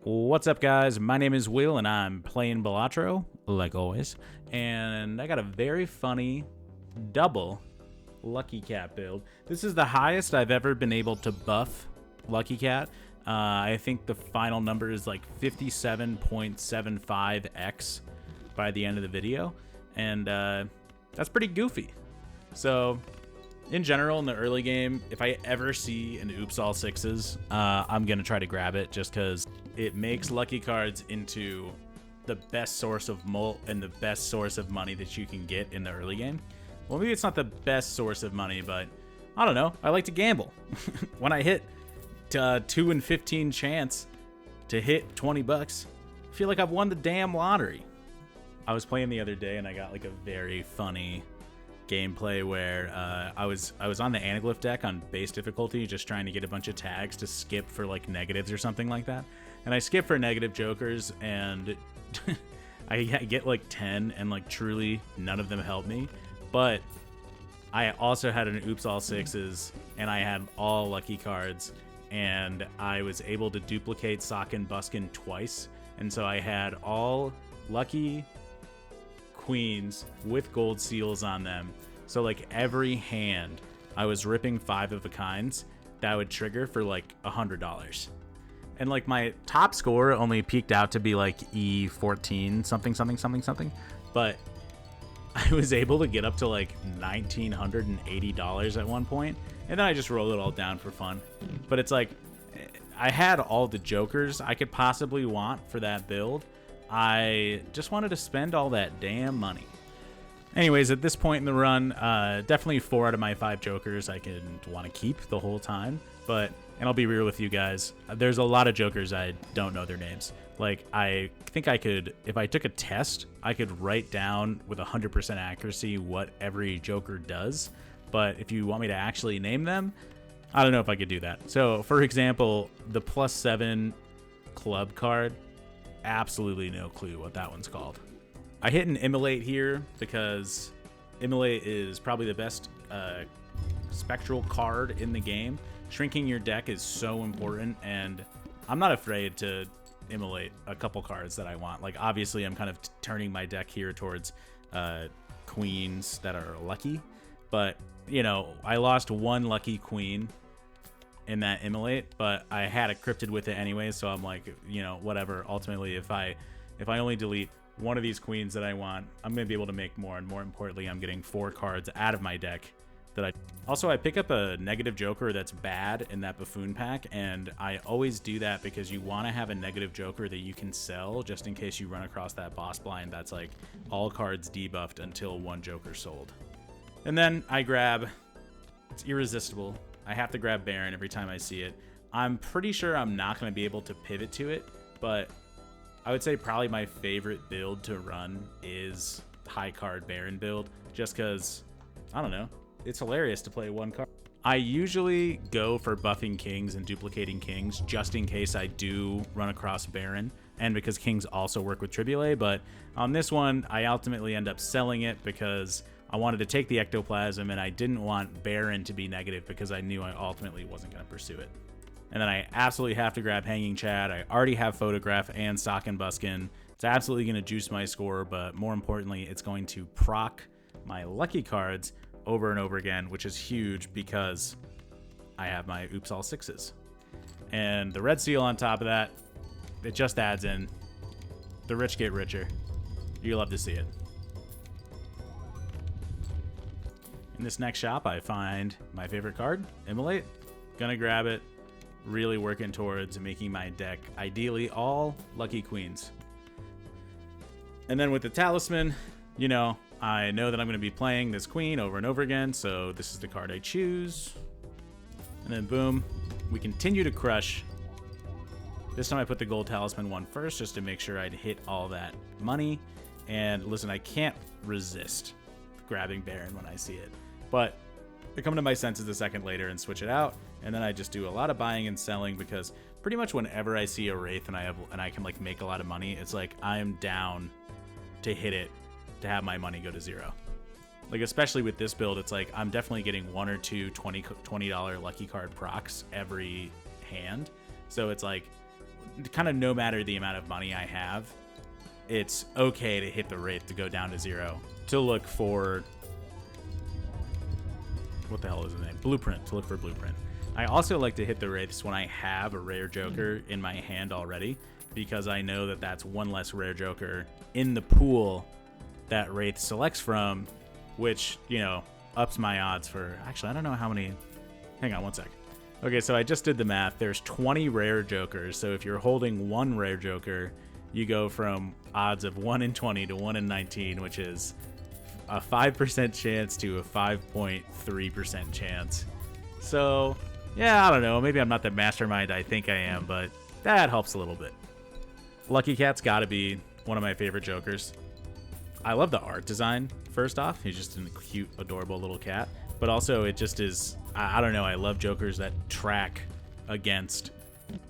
What's up, guys? My name is Will, and I'm playing Balatro, like always. And I got a very funny double Lucky Cat build. This is the highest I've ever been able to buff Lucky Cat. I think the final number is like 57.75x by the end of the video. And that's pretty goofy. So, in general, in the early game, if I ever see an oops all sixes, I'm going to try to grab it just because it makes lucky cards into the best source of Mult and the best source of money that you can get in the early game. Well, maybe it's not the best source of money, but I don't know. I like to gamble. When I hit 2 in 15 chance to hit 20 bucks, I feel like I've won the damn lottery. I was playing the other day and I got like a very funny gameplay where I was on the anaglyph deck on base difficulty, just trying to get a bunch of tags to skip for like negatives or something like that. And I skip for negative jokers, and I get like 10, and like truly none of them help me. But I also had an oops all sixes, and I had all lucky cards, and I was able to duplicate Sock and Buskin twice, and so I had all lucky queens with gold seals on them. So like every hand I was ripping 5 of a kinds that would trigger for like $100. And like my top score only peaked out to be like E14 something, but I was able to get up to like $1,980 at one point, and then I just rolled it all down for fun. But it's like I had all the jokers I could possibly want for that build. I just wanted to spend all that damn money. Anyways, at this point in the run, definitely 4 out of my 5 jokers I can want to keep the whole time. And I'll be real with you guys, there's a lot of jokers I don't know their names. Like, I think I could, if I took a test, I could write down with 100% accuracy what every joker does. But if you want me to actually name them, I don't know if I could do that. So, for example, the +7 club card, absolutely no clue what that one's called. I hit an immolate here because immolate is probably the best spectral card in the game. Shrinking your deck is so important, and I'm not afraid to immolate a couple cards that I want. Like, obviously, I'm kind of turning my deck here towards queens that are lucky, but, you know, I lost 1 lucky queen in that immolate, but I had a cryptid with it anyway, so I'm like, you know, whatever. Ultimately, if I only delete one of these queens that I want, I'm going to be able to make more, and more importantly, I'm getting 4 cards out of my deck that I pick up a negative joker that's bad in that buffoon pack, and I always do that because you want to have a negative joker that you can sell just in case you run across that boss blind that's like all cards debuffed until 1 joker sold. And then I grab, it's irresistible, I have to grab Baron every time I see it. I'm pretty sure I'm not going to be able to pivot to it, but I would say probably my favorite build to run is high card Baron build, just because, I don't know, it's hilarious to play 1 card. I usually go for buffing kings and duplicating kings just in case I do run across Baron, and because kings also work with Tribule, but on this one, I ultimately end up selling it because I wanted to take the ectoplasm and I didn't want Baron to be negative because I knew I ultimately wasn't going to pursue it. And then I absolutely have to grab Hanging Chad. I already have Photograph and Sock and Buskin. It's absolutely going to juice my score, but more importantly, it's going to proc my lucky cards over and over again, which is huge because I have my oops all sixes. And the red seal on top of that, it just adds in. The rich get richer. You love to see it. In this next shop, I find my favorite card, Immolate. Gonna grab it. Really working towards making my deck ideally all lucky queens. And then with the talisman, you know, I know that I'm going to be playing this queen over and over again, so this is the card I choose. And then boom, we continue to crush. This time I put the gold talisman one first just to make sure I'd hit all that money. And listen, I can't resist grabbing Baron when I see it. But I come to my senses a second later and switch it out, and then I just do a lot of buying and selling because pretty much whenever I see a Wraith and I can like make a lot of money, it's like I'm down to hit it to have my money go to 0. Like, especially with this build, it's like I'm definitely getting 1 or 2 $20 lucky card procs every hand. So it's like kind of no matter the amount of money I have, it's okay to hit the Wraith to go down to 0 to look for, what the hell is his name? Blueprint, to look for Blueprint. I also like to hit the Wraiths when I have a rare Joker in my hand already, because I know that that's one less rare Joker in the pool that Wraith selects from, which, you know, ups my odds for, actually, I don't know how many, hang on one sec. Okay, so I just did the math. There's 20 rare Jokers, so if you're holding one rare Joker, you go from odds of 1 in 20 to 1 in 19, which is a 5% chance to a 5.3% chance. So, yeah, I don't know. Maybe I'm not the mastermind I think I am, but that helps a little bit. Lucky Cat's got to be one of my favorite Jokers. I love the art design, first off. He's just a cute, adorable little cat. But also, it just is, I don't know, I love Jokers that track against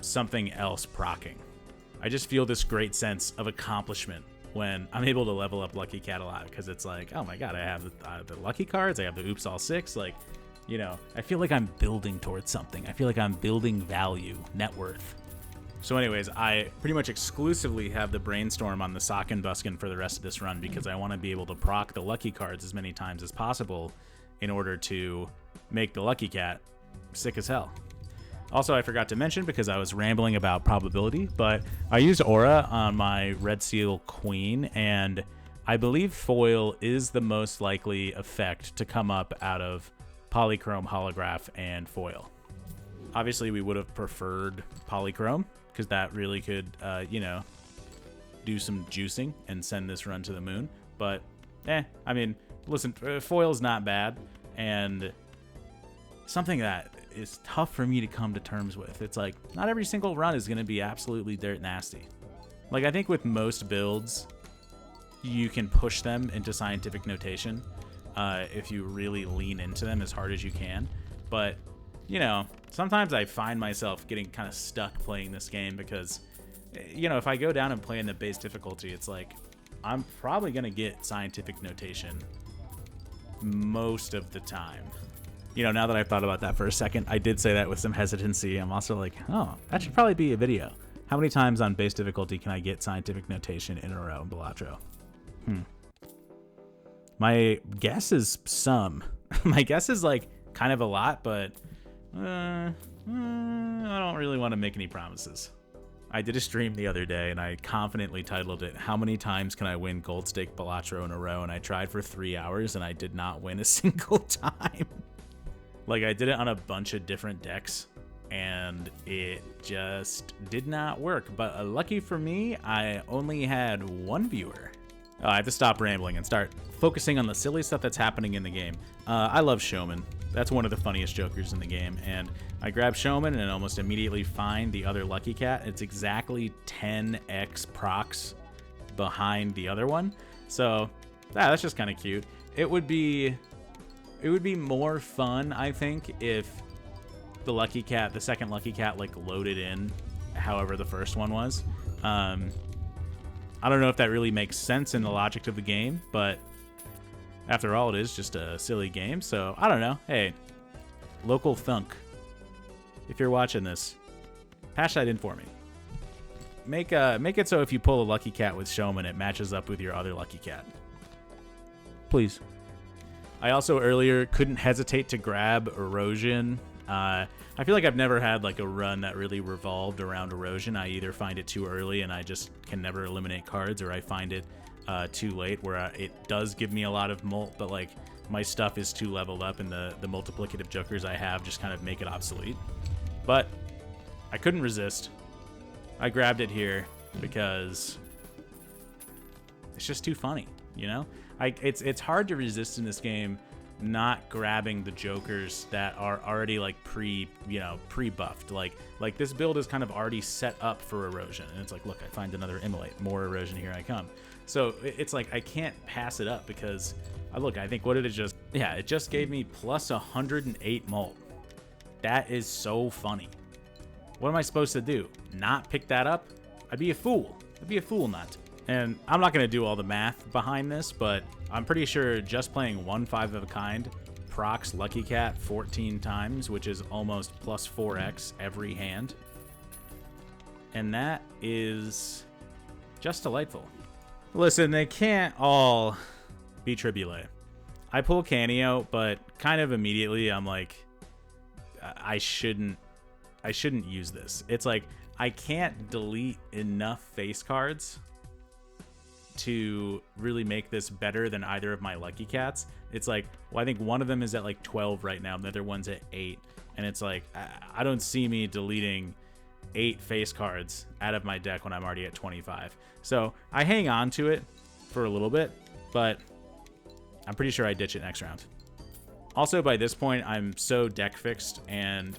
something else procking. I just feel this great sense of accomplishment when I'm able to level up Lucky Cat a lot, because it's like, oh my god, I have the lucky cards, I have the Oops All 6, like, you know, I feel like I'm building towards something. I feel like I'm building value, net worth. So anyways, I pretty much exclusively have the Brainstorm on the Sock and Buskin for the rest of this run, because I want to be able to proc the lucky cards as many times as possible in order to make the Lucky Cat sick as hell. Also, I forgot to mention, because I was rambling about probability, but I used Aura on my Red Seal Queen, and I believe foil is the most likely effect to come up out of Polychrome, Holograph, and foil. Obviously, we would have preferred Polychrome, because that really could, you know, do some juicing and send this run to the moon. But, I mean, listen, foil's not bad, and something that is tough for me to come to terms with. It's like, not every single run is going to be absolutely dirt nasty. Like, I think with most builds, you can push them into scientific notation if you really lean into them as hard as you can. But, you know, sometimes I find myself getting kind of stuck playing this game because, you know, if I go down and play in the base difficulty, it's like, I'm probably going to get scientific notation most of the time. You know, now that I've thought about that for a second, I did say that with some hesitancy. I'm also like, oh, that should probably be a video. How many times on base difficulty can I get scientific notation in a row in Balatro? My guess is some. My guess is like kind of a lot, but I don't really want to make any promises. I did a stream the other day, and I confidently titled it, "How many times can I win Gold Stake Balatro in a row?" And I tried for 3 hours, and I did not win a single time. Like, I did it on a bunch of different decks, and it just did not work. But lucky for me, I only had one viewer. Oh, I have to stop rambling and start focusing on the silly stuff that's happening in the game. I love Showman. That's one of the funniest Jokers in the game, and I grab Showman and almost immediately find the other Lucky Cat. It's exactly 10x procs behind the other one, so that's just kind of cute. It would be more fun, I think, if the Lucky Cat, the second Lucky Cat, like loaded in however the first one was. I don't know if that really makes sense in the logic of the game, but after all, it is just a silly game, so I don't know. Hey, local thunk, if you're watching this, patch that in for me. Make it so if you pull a Lucky Cat with Showman, it matches up with your other Lucky Cat. Please. I also earlier couldn't hesitate to grab Erosion. I feel like I've never had like a run that really revolved around Erosion. I either find it too early and I just can never eliminate cards, or I find it too late where it does give me a lot of Mult, but like my stuff is too leveled up and the multiplicative Jokers I have just kind of make it obsolete. But I couldn't resist. I grabbed it here because it's just too funny, you know? It's hard to resist in this game not grabbing the Jokers that are already like pre-buffed. Like this build is kind of already set up for Erosion, and it's like, look, I find another Immolate, more Erosion, here I come. So it's like I can't pass it up because I think what did it just? Yeah, it just gave me plus 108 Mult. That is so funny. What am I supposed to do? Not pick that up? I'd be a fool. I'd be a fool not to. And I'm not going to do all the math behind this, but I'm pretty sure just playing 1 5 of a kind procs Lucky Cat 14 times, which is almost plus 4x every hand. And that is just delightful. Listen, they can't all be Tribule. I pull Canio, but kind of immediately I'm like, I shouldn't use this. It's like I can't delete enough face cards to really make this better than either of my Lucky Cats. It's like, well, I think one of them is at like 12 right now, the other one's at 8, and it's like I don't see me deleting 8 face cards out of my deck when I'm already at 25. So I hang on to it for a little bit, but I'm pretty sure I ditch it next round. Also, by this point, I'm so deck fixed, and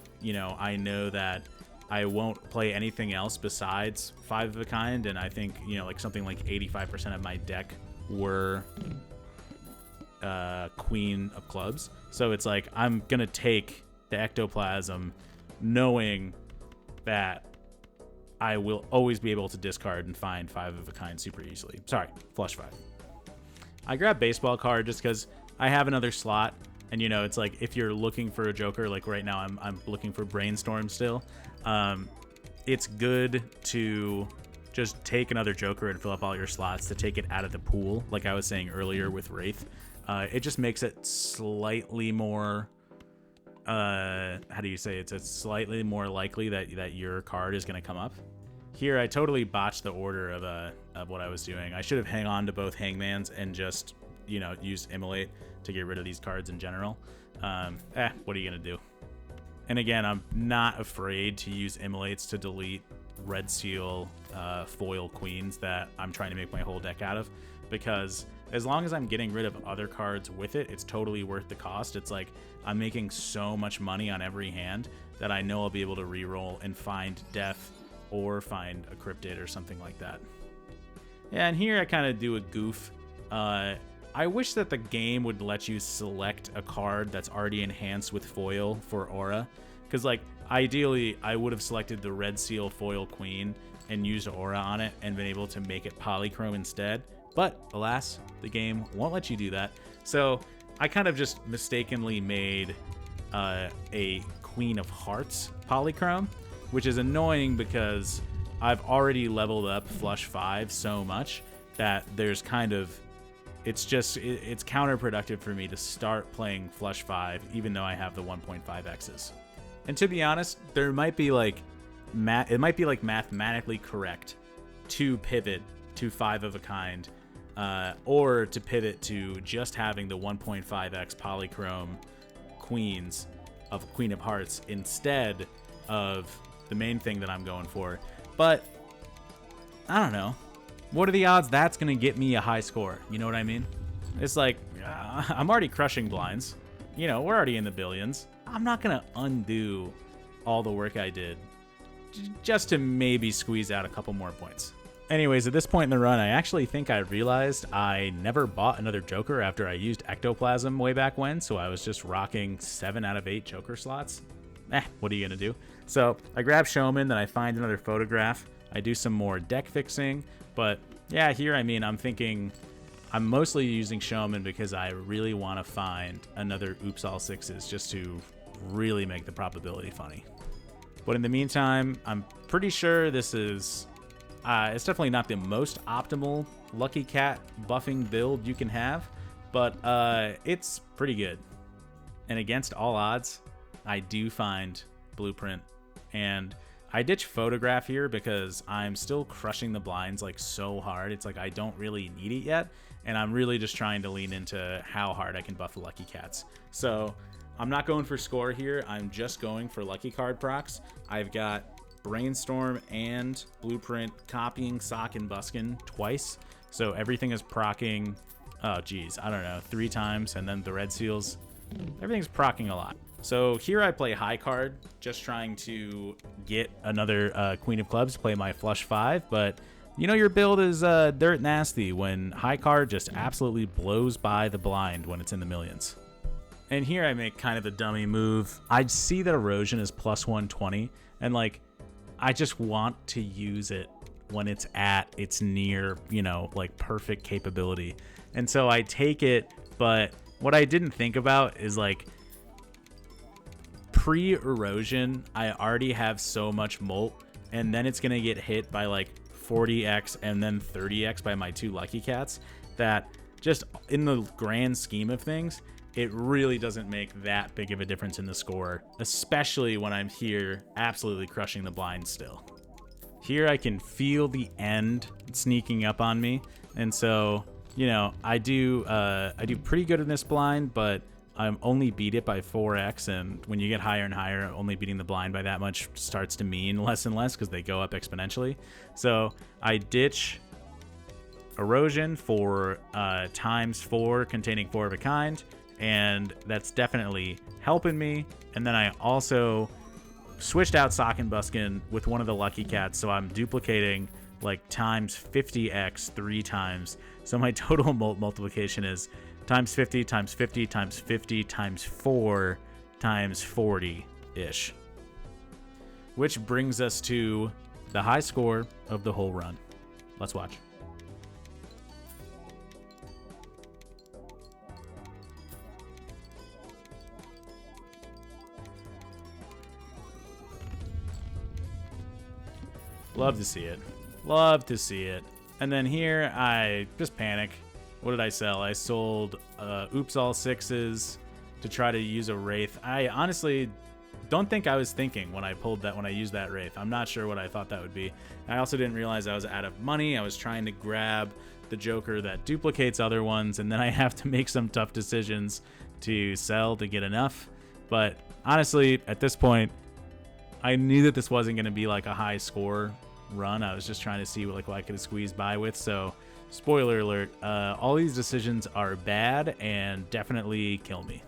I know that I won't play anything else besides 5 of a kind, and I think like something like 85% of my deck were Queen of Clubs. So it's like I'm gonna take the Ectoplasm, knowing that I will always be able to discard and find 5 of a kind super easily. Sorry, flush 5. I grab baseball card just because I have another slot. And it's like if you're looking for a Joker, like right now I'm looking for Brainstorm still. It's good to just take another Joker and fill up all your slots to take it out of the pool, like I was saying earlier with Wraith. It just makes it slightly more, how do you say it? It's slightly more likely that your card is going to come up. Here I totally botched the order of what I was doing. I should have hung on to both Hangmans and just use Immolate to get rid of these cards in general. What are you gonna do? And again, I'm not afraid to use Immolates to delete Red Seal foil queens that I'm trying to make my whole deck out of, because as long as I'm getting rid of other cards with it, it's totally worth the cost. It's like I'm making so much money on every hand that I know I'll be able to reroll and find Death or find a Cryptid or something like that. Yeah, and here I kind of do a goof. I wish that the game would let you select a card that's already enhanced with foil for aura, because like ideally I would have selected the Red Seal foil queen and used aura on it and been able to make it polychrome instead, but alas, the game won't let you do that. So I kind of just mistakenly made a Queen of Hearts polychrome, which is annoying because I've already leveled up flush 5 so much that there's kind of, it's counterproductive for me to start playing flush 5 even though I have the 1.5x's. And to be honest, there might be like it might be like mathematically correct to pivot to 5 of a kind, or to pivot to just having the 1.5x polychrome queens of Queen of Hearts instead of the main thing that I'm going for. But I don't know. What are the odds that's going to get me a high score? You know what I mean? It's like, I'm already crushing blinds. We're already in the billions. I'm not going to undo all the work I did just to maybe squeeze out a couple more points. Anyways, at this point in the run, I actually think I realized I never bought another Joker after I used Ectoplasm way back when, so I was just rocking 7 out of 8 Joker slots. What are you going to do? So I grab Showman, then I find another photograph. I do some more deck fixing. But yeah, here, I'm thinking I'm mostly using Showman because I really want to find another Oops All Sixes just to really make the probability funny. But in the meantime, I'm pretty sure this is, it's definitely not the most optimal Lucky Cat buffing build you can have, but it's pretty good. And against all odds, I do find Blueprint, and I ditch Photograph here because I'm still crushing the blinds like so hard. It's like I don't really need it yet, and I'm really just trying to lean into how hard I can buff the Lucky Cats. So I'm not going for score here. I'm just going for Lucky Card procs. I've got Brainstorm and Blueprint copying Sock and Buskin twice, so everything is procking, oh geez, I don't know, 3 times, and then the Red Seals, everything's procking a lot. So here I play high card, just trying to get another Queen of Clubs, play my flush 5, but your build is dirt nasty when high card just absolutely blows by the blind when it's in the millions. And here I make kind of a dummy move. I see that Erosion is plus 120, and like I just want to use it when it's at its near, like perfect capability. And so I take it, but what I didn't think about is like pre-Erosion, I already have so much Mult and then it's gonna get hit by like 40x and then 30x by my 2 lucky cats, that just in the grand scheme of things, it really doesn't make that big of a difference in the score, especially when I'm here absolutely crushing the blind still. Here I can feel the end sneaking up on me, and so, you know, I do pretty good in this blind, but I'm only beat it by 4x, and when you get higher and higher, only beating the blind by that much starts to mean less and less because they go up exponentially. So I ditch erosion for ×4 containing 4 of a kind, and that's definitely helping me. And then I also switched out Sock and Buskin with one of the lucky cats, so I'm duplicating like ×50x 3 times. So my total multiplication is ×50 ×50 ×50 ×4 ×40-ish. Which brings us to the high score of the whole run. Let's watch. Love to see it. Love to see it. And then here I just panic. What did I sell? I sold Oops All Sixes to try to use a Wraith. I honestly don't think I was thinking when I used that Wraith. I'm not sure what I thought that would be. I also didn't realize I was out of money. I was trying to grab the Joker that duplicates other ones, and then I have to make some tough decisions to sell to get enough. But honestly, at this point, I knew that this wasn't going to be like a high score run. I was just trying to see what I could squeeze by with. So spoiler alert, all these decisions are bad and definitely kill me.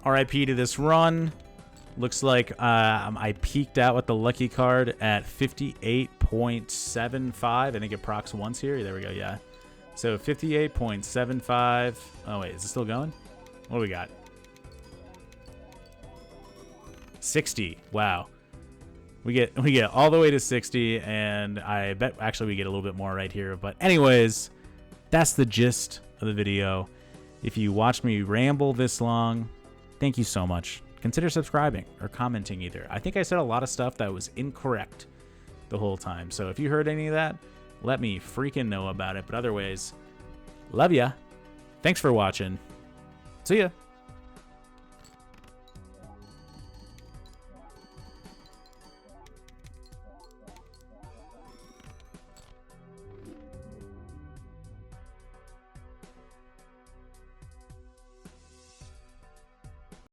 RIP to this run. Looks like I peaked out with the lucky card at 58.75. I think it procs once here. There we go. Yeah. So 58.75. Oh wait, is it still going? What do we got? 60. Wow. We get all the way to 60, and I bet actually we get a little bit more right here. But anyways, that's the gist of the video. If you watched me ramble this long, thank you so much. Consider subscribing or commenting either. I think I said a lot of stuff that was incorrect the whole time. So if you heard any of that, let me freaking know about it. But otherwise, love ya. Thanks for watching. See ya.